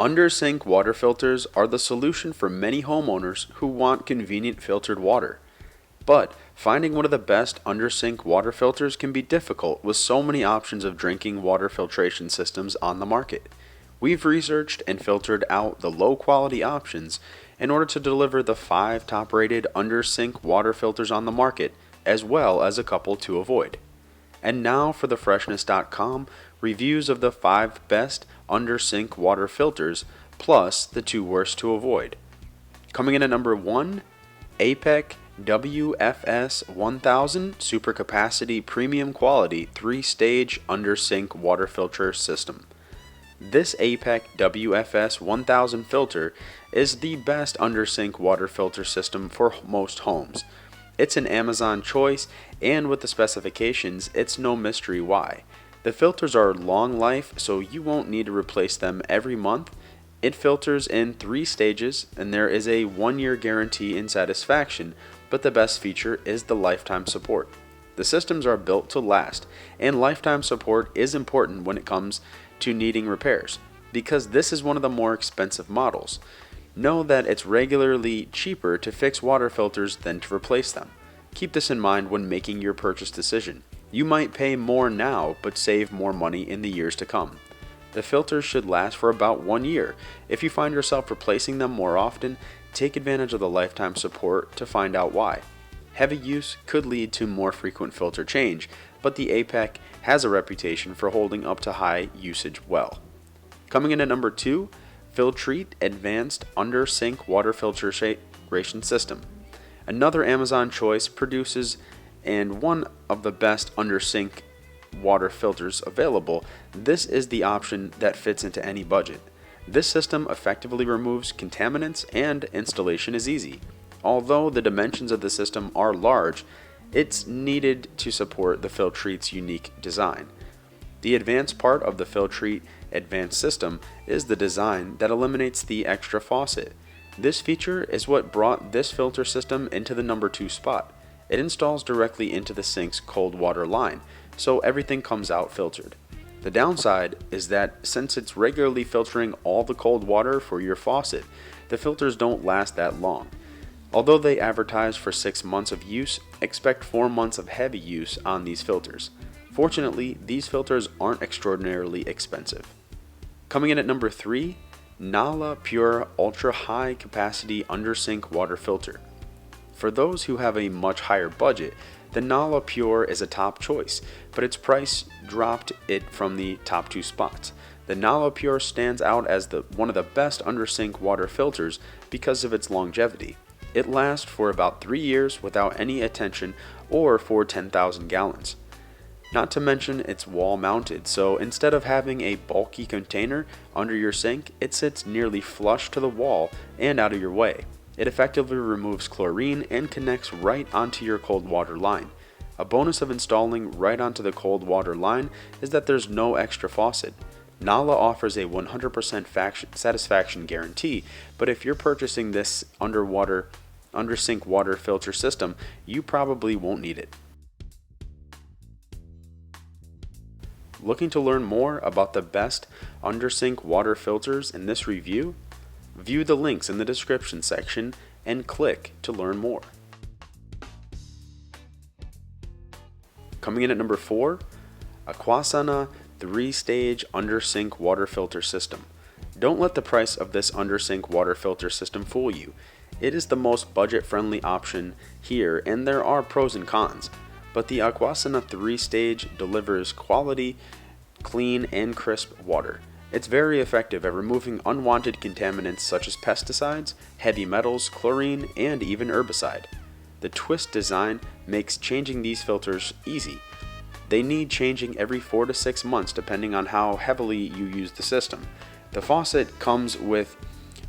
Under-sink water filters are the solution for many homeowners who want convenient filtered water. But finding one of the best under-sink water filters can be difficult with so many options of drinking water filtration systems on the market. We've researched and filtered out the low-quality options in order to deliver the 5 top-rated under-sink water filters on the market, as well as a couple to avoid. And now for the Freshness.com reviews of the 5 best under-sink water filters, plus the 2 worst to avoid. Coming in at number 1, APEC WFS 1000 Super Capacity Premium Quality 3-Stage Under-Sink Water Filter System. This APEC WFS 1000 filter is the best under-sink water filter system for most homes. It's an Amazon choice, and with the specifications, it's no mystery why. The filters are long life, so you won't need to replace them every month. It filters in 3 stages, and there is a 1-year guarantee in satisfaction, but the best feature is the lifetime support. The systems are built to last, and lifetime support is important when it comes to needing repairs, because this is one of the more expensive models. Know that it's regularly cheaper to fix water filters than to replace them. Keep this in mind when making your purchase decision. You might pay more now, but save more money in the years to come. The filters should last for about 1 year. If you find yourself replacing them more often, take advantage of the lifetime support to find out why. Heavy use could lead to more frequent filter change, but the APEC has a reputation for holding up to high usage well. Coming in at number 2, Filtrete Advanced Under-Sink Water Filtration System. Another Amazon choice, produces and one of the best under-sink water filters available. This is the option that fits into any budget. This system effectively removes contaminants and installation is easy. Although the dimensions of the system are large, it's needed to support the Filtrete's unique design. The advanced part of the Filtrete Advanced system is the design that eliminates the extra faucet. This feature is what brought this filter system into the number 2 spot. It installs directly into the sink's cold water line, so everything comes out filtered. The downside is that since it's regularly filtering all the cold water for your faucet, the filters don't last that long. Although they advertise for 6 months of use, expect 4 months of heavy use on these filters. Fortunately, these filters aren't extraordinarily expensive. Coming in at number 3, Nahla Pure Ultra High Capacity Under-Sink Water Filter. For those who have a much higher budget, the Nahla Pure is a top choice, but its price dropped it from the top 2 spots. The Nahla Pure stands out as one of the best under-sink water filters because of its longevity. It lasts for about 3 years without any attention, or for 10,000 gallons. Not to mention it's wall mounted, so instead of having a bulky container under your sink, it sits nearly flush to the wall and out of your way. It effectively removes chlorine and connects right onto your cold water line. A bonus of installing right onto the cold water line is that there's no extra faucet. Nahla offers a 100% satisfaction guarantee, but if you're purchasing this under-sink water filter system, you probably won't need it. Looking to learn more about the best under-sink water filters in this review? View the links in the description section and click to learn more. Coming in at number 4, Aquasana 3-Stage Under-Sink Water Filter System. Don't let the price of this under-sink water filter system fool you. It is the most budget-friendly option here, and there are pros and cons. But the Aquasana 3-Stage delivers quality, clean, and crisp water. It's very effective at removing unwanted contaminants such as pesticides, heavy metals, chlorine, and even herbicide. The twist design makes changing these filters easy. They need changing every 4 to 6 months depending on how heavily you use the system. The faucet comes with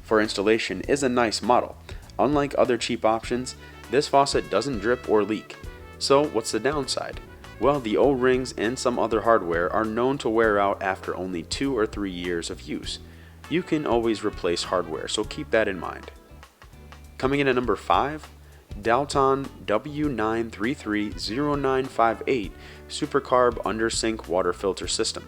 for installation is a nice model. Unlike other cheap options, this faucet doesn't drip or leak. So what's the downside? Well, the O-rings and some other hardware are known to wear out after only 2 or 3 years of use. You can always replace hardware, so keep that in mind. Coming in at number 5, Doulton W9330958 SuperCarb Under-Sink Water Filter System.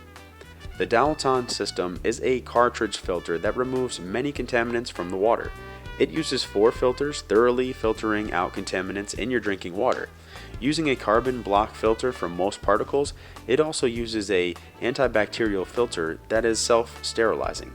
The Doulton system is a cartridge filter that removes many contaminants from the water. It uses 4 filters, thoroughly filtering out contaminants in your drinking water. Using a carbon block filter for most particles, it also uses an antibacterial filter that is self-sterilizing.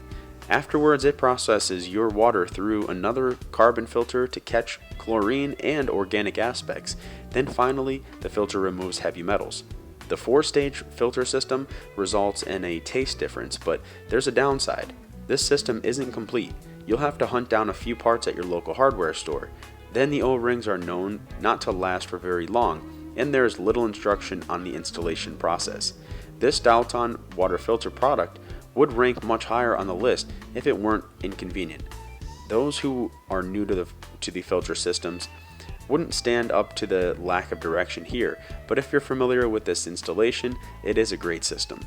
Afterwards, it processes your water through another carbon filter to catch chlorine and organic aspects. Then finally, the filter removes heavy metals. The 4-stage filter system results in a taste difference, but there's a downside. This system isn't complete. You'll have to hunt down a few parts at your local hardware store. Then the O-rings are known not to last for very long, and there is little instruction on the installation process. This Doulton water filter product would rank much higher on the list if it weren't inconvenient. Those who are new to the filter systems wouldn't stand up to the lack of direction here, but if you're familiar with this installation, it is a great system.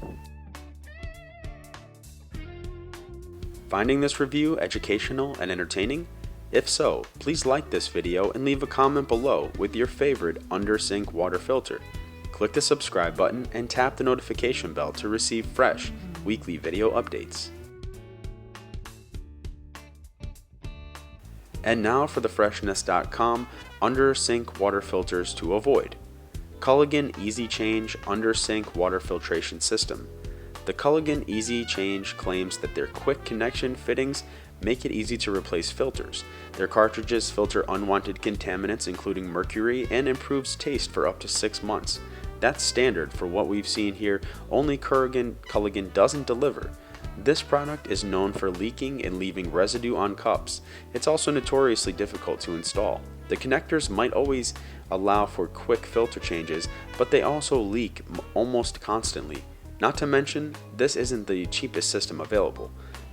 Finding this review educational and entertaining? If so, please like this video and leave a comment below with your favorite under-sink water filter. Click the subscribe button and tap the notification bell to receive fresh, weekly video updates. And now for the Freshness.com under-sink water filters to avoid. Culligan Easy Change under-sink water filtration system. The Culligan Easy Change claims that their quick connection fittings make it easy to replace filters. Their cartridges filter unwanted contaminants including mercury and improves taste for up to 6 months. That's standard for what we've seen here, only Culligan doesn't deliver. This product is known for leaking and leaving residue on cups. It's also notoriously difficult to install. The connectors might always allow for quick filter changes, but they also leak almost constantly. Not to mention, this isn't the cheapest system available.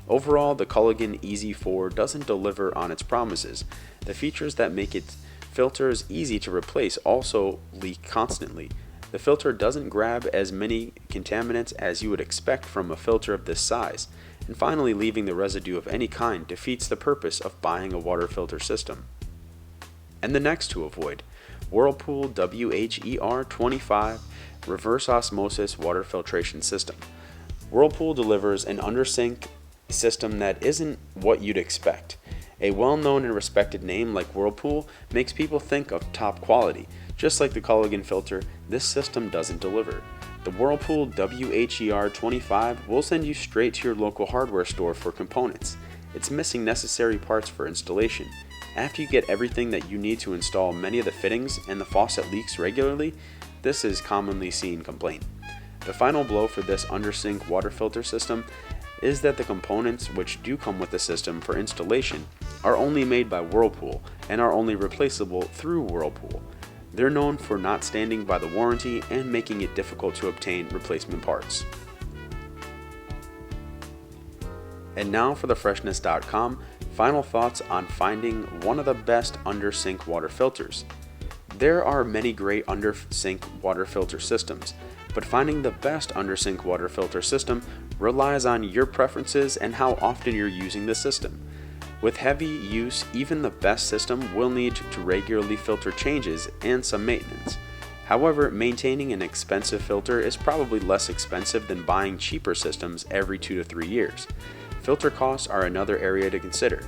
Overall, the Culligan Easy 4 doesn't deliver on its promises. The features that make its filters easy to replace also leak constantly. The filter doesn't grab as many contaminants as you would expect from a filter of this size. And finally, leaving the residue of any kind defeats the purpose of buying a water filter system. And the next to avoid, Whirlpool WHER 25 Reverse Osmosis Water Filtration System. Whirlpool delivers an under-sink system that isn't what you'd expect. A well-known and respected name like Whirlpool makes people think of top quality. Just like the Culligan filter, this system doesn't deliver. The Whirlpool WHER 25 will send you straight to your local hardware store for components. It's missing necessary parts for installation. After you get everything that you need to install many of the fittings and the faucet leaks regularly, this is commonly seen complaint. The final blow for this under-sink water filter system is that the components which do come with the system for installation are only made by Whirlpool and are only replaceable through Whirlpool. They're known for not standing by the warranty and making it difficult to obtain replacement parts. And now for the Freshness.com final thoughts on finding one of the best under-sink water filters. There are many great under-sink water filter systems, but finding the best under-sink water filter system relies on your preferences and how often you're using the system. With heavy use, even the best system will need to regularly filter changes and some maintenance. However, maintaining an expensive filter is probably less expensive than buying cheaper systems every 2 to 3 years. Filter costs are another area to consider.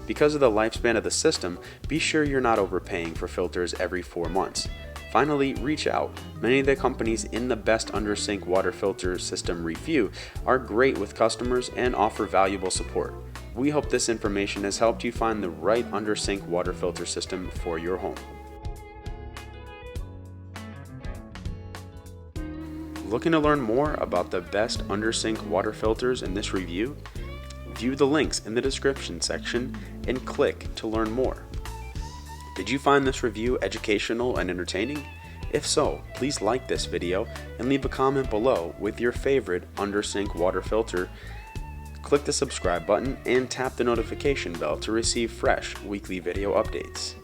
Because of the lifespan of the system, be sure you're not overpaying for filters every 4 months. Finally, reach out. Many of the companies in the best under-sink water filter system review are great with customers and offer valuable support. We hope this information has helped you find the right under-sink water filter system for your home. Looking to learn more about the best under-sink water filters in this review? View the links in the description section and click to learn more. Did you find this review educational and entertaining? If so, please like this video and leave a comment below with your favorite under-sink water filter. Click the subscribe button and tap the notification bell to receive fresh weekly video updates.